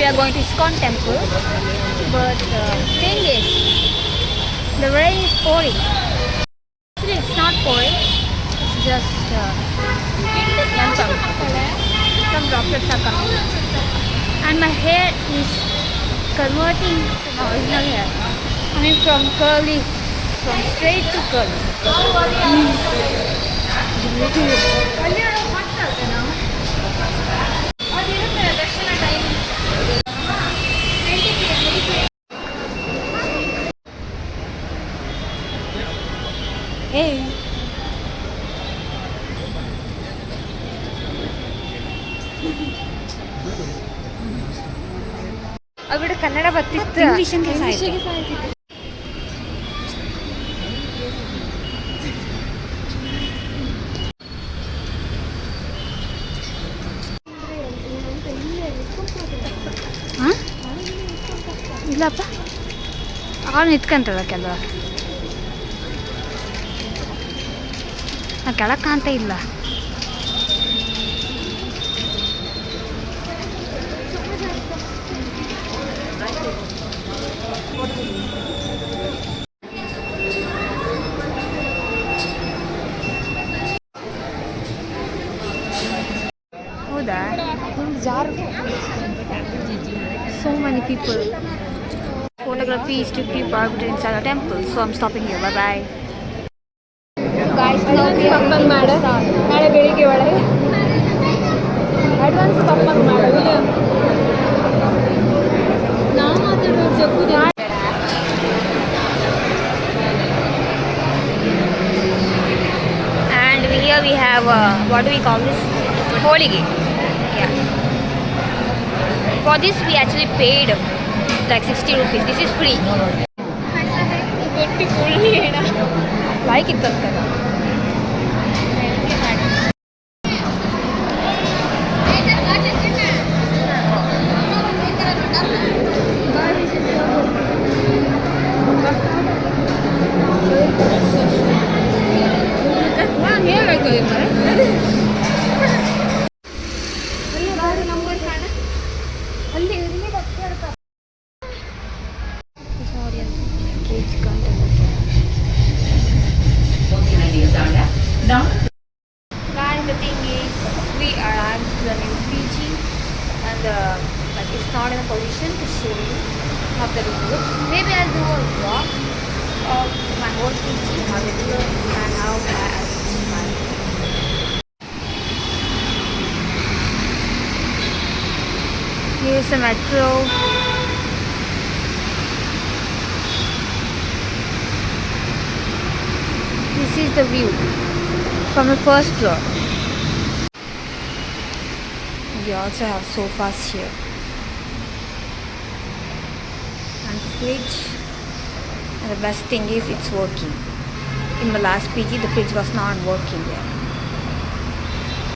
we are going to ISKCON Temple, but thing is, the rain is pouring. Actually, it's not pouring. It's just some droplets are coming, and my hair is converting to my original hair. I mean, from straight to curly. Hey. അവിടെ കന്നഡ പത്തിത്ത് ഇംഗ്ലീഷിಗೆ ಸಾಯ್ತು. ಇಲ್ಲಪ್ಪ ಅವಳು ನಿಂತ್ಕೊಂತದ ಕೆಲವ ಕೆಳಕ್ಕೆ ಕಾಣ್ತಾ ಇಲ್ಲ. ಹೌದಾ? So many people. Photography is strictly prohibited inside a temple, so I'm stopping here. Bye bye. Guys, now we are going to start. ನಾಳೆ ಬೆಳಿಗ್ಗೆ ಒಳಗೆ ಅಡ್ವಾನ್ಸ್ ಪಪ್ಪಂಗೆ ಮಾಡೋದು ನಾವು ಮಾತಾಡೋದು ಜಗ್ಗುದು. And here we have what do we call this? Holige. Yeah. For this we actually paid like 60 rupees. This is free. Like it ಅಂತಲ್ಲ. Guys, the thing is, we are at the new PG, and like it's not in a position to show you how the room looks. Maybe I'll do a vlog of my whole PG, how it looks, and how I teach my. Here's the metro. This is the view from the first floor. We also have sofas here and fridge, and the best thing is it's working. In the last PG the fridge was not working there.